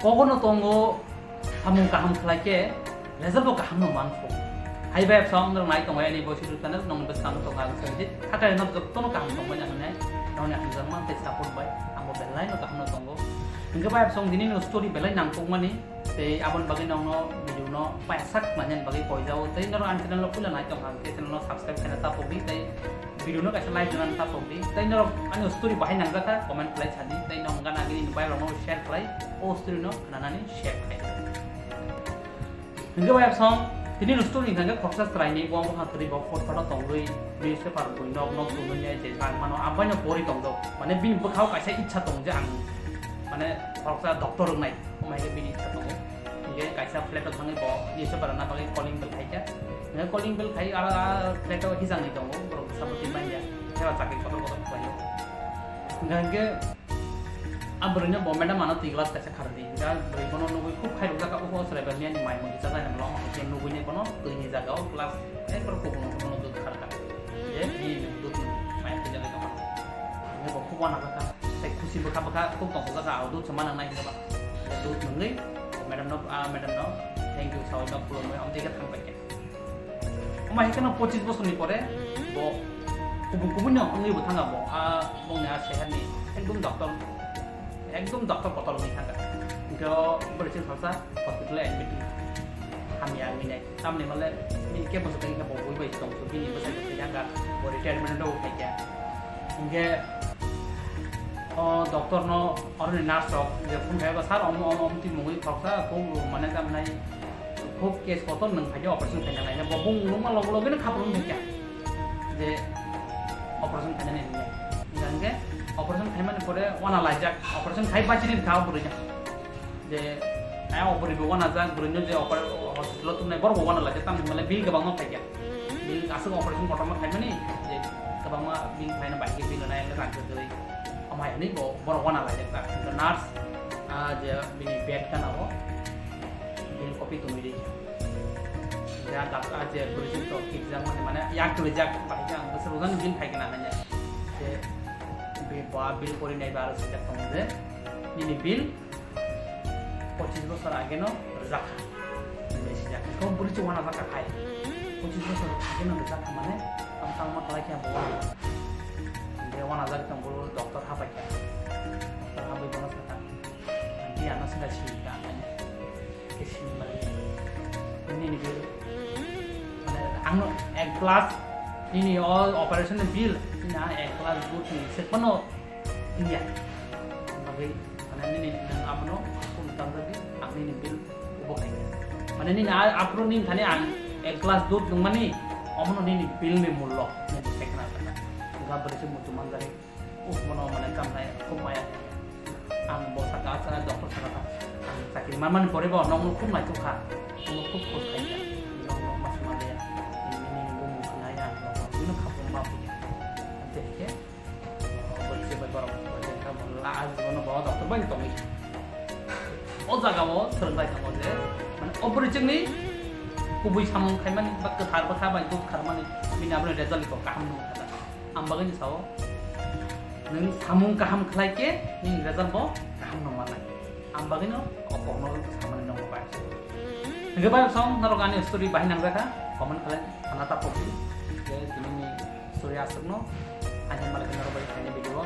কখনো তঙ্গো সামুং কাহাম খালাইকে result কাহাম no মানফো হাইবাই song নং নাই তঙ্গাই ani বসি দুতানা নং বস কাম তঙ্গা সঞ্জি থাকায় ন যতনো কাহাম তঙ্গাই জানানে ননে হামজার মানতে সাপোর্ট বাই আমো বেলাই no কাহাম তঙ্গো Hingga bayar song dini no story belai nangkung mani te abon bagi nong no video no pasak manyan bagi koi jauh te noro an channel lo pula naik tong hang te channel no subscribe channel ta pobi te video no kasih like dengan ta pobi te noro an story bahai nang kata comment play chadi te nong gana gini no bayar no share play o story no kana nani share play Hingga bayar song dini no story hingga koksa try ni buang buang teri bawa foto pada tonggoi newspaper bui no tununya je mano abanya pori tongdo mane bin bekau kasih icha tongja ang মানে ফরসা doctor নাই মাইকে বিনি থাকো যে কাইসা flat থাঙ্গে ব নিছে পারানা বাকি calling bell খাইটা নে কলিং বেল খাই আর ফ্ল্যাট হিসাং নি দङ বড় সাপতি মাইয়া হেরা চাকি কত কত পাইলো গাঙ্গে আবরnya bo madam mana tiglas kaisa khardi ga bri bono nugui khub khai ruga ka upo srai ba miani mai moni chaja nam lo ke nugui ne bono tuini jaga o class ekor ko bono dut kharka je ni dut mai ke jaga ka ne bo khub wana ka tay khusi baka baka ko tong ko ka du chama nang nai ka du ngai madam no thank you sawi no pulo moi am diga thang pake oma hekana 25 বছর ni pore bo kubun kubun no ngai bo thanga bo bo na sehan ni একদম doctor পতল ni thangaก็বলেছিল ফাসা হসপিটালে admit হামিয়া মিনাই সামনে মানে me কে বসে থেকে বই বই তং তো বিনি বসে থেকে জাঙ্গা bo retirement do খাইয়া ইনকে डॉक्टर नो और नर्स रॉक जे फुन खायबा सार अम ति मुगै फक्सा को माने गामनाय खूब केस कत नों फाइदे ऑपरेशन खायना नायना बबुं नुमा लग लगेनो खापरुन थेक्या जे ऑपरेशन खायना नायना गानगे ऑपरेशन खायमाने परे वाना लाइजाक ऑपरेशन खाय बाचिनि खाव बुरैजा जे आय ऑपरे बे वाना जा बुरैनो जे ऑपर हॉस्पिटल तुमने बर वाना लाइजा ताम माने बिल गोबां थाक्या बिल आसो ऑपरेशन कटमा खायमानि जे गोबां बिल खायना बाइके बिल नाय रांखो दै Amai ini bo borwana lah jekta. The nurse aja bini bed kan abo. Bini kopi tu miri. Ya tak aja berisik tu exam mana yang kerja pakai yang keseluruhan bini kai kena nanya. Je bill kori naik baru sejak kemudian ini bill 25 বছর আগে no rezaka. Ini sejak kau beri cuma nak kai. 25 বছর আগে no rezaka mana? Am tahu mak lagi yang bawa. Wan azar tang bolo doktor ha pakai doktor ha bai bonas kata nanti anak sudah cerita nanya kesini mari ini bil mana angno egg class ini all operation bill ini egg class good ni sepenuh ini ya bagi mana ini apno pun tang tadi apni ini bill ubo kai mana ini apro ni thane egg class good mani omno ni bill me mullo ni tekna kata berisi mutu manggari mono mana kamna kumaya ang bosa ka sa doktor sa ang sakit maman pore bo nong kum mai tu kha nong kum ko kai ya nong mas male ini ngum kanaya nong ini khapum ba pu ante ke berisi bar berisi ka la az mono bo doktor ba to mi o jaga mo serbai thamo je man operation ni kubui samung khaiman ba ka thar ba tha ba tu kharmani bina bro result ko kam no kata ambagan sawo nang samung kaham khlaike ning result bo kaham no manai ambagan no opong no samane no ba nge ba song narogani story bahin nang raka comment khalai anata poki je dini story asuk no hanya malakan narobai kayaknya video